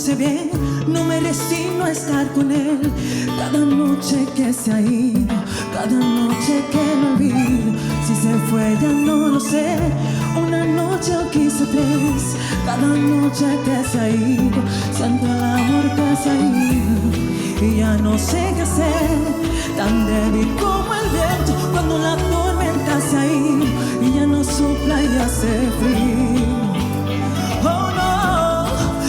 conoce bien, no me resigno a estar con él. Cada noche que se ha ido, cada noche que lo olvido. Si se fue ya no lo sé, una noche o quizá tres. Cada noche que se ha ido, siento el amor que se ha ido. Y ya no sé qué hacer, tan débil como el viento cuando la tormenta se ha ido y ya no sopla y hace frío. Oh no,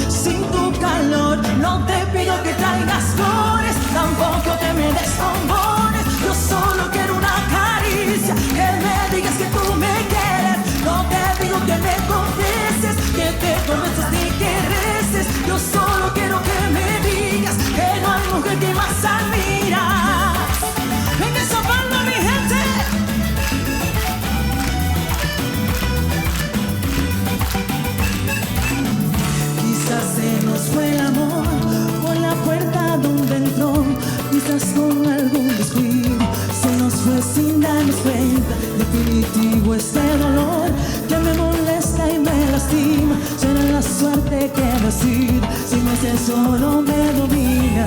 sin tu calor no te pido que traigas flores, tampoco que me des bombones. Yo solo quiero una caricia, que me digas que tú me quieres. No te pido que me confieses, que te convenzas ni que reces. Yo solo quiero que me digas que no hay mujer que más admiras. Venga esa palma, mi gente. Quizás se nos fue el amor por la puerta donde entró, quizás con algún descuido se nos fue sin darnos cuenta. Definitivo este dolor que me molesta y me lastima, será la suerte que decir, si no es eso solo me domina.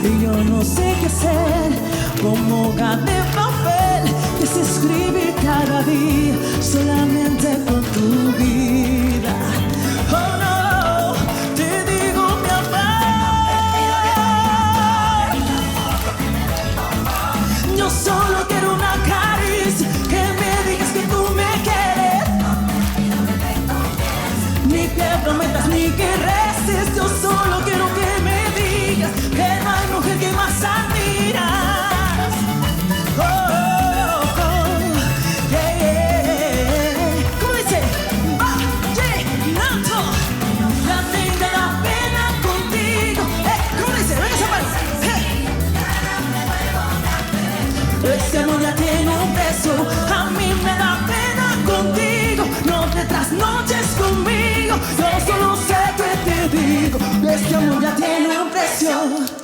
Y yo no sé qué hacer, como hoja de papel que se escribe cada día solamente con tu vida. Oh no, te digo mi amor, yo solo quiero una caricia, que me digas que tú me quieres. Ni que prometas ni que reces, yo solo quiero que me digas que no hay mujer que más admiras. Oh, oh, oh, yeah, yeah. ¿Cómo dice? Vallenato. Ya tengo la pena contigo. ¿Cómo dice? Venga esa parte. Este amor ya tiene un precio, a mí me da pena contigo. No te trasnoches conmigo, yo solo sé que te digo, este amor ya tiene un precio.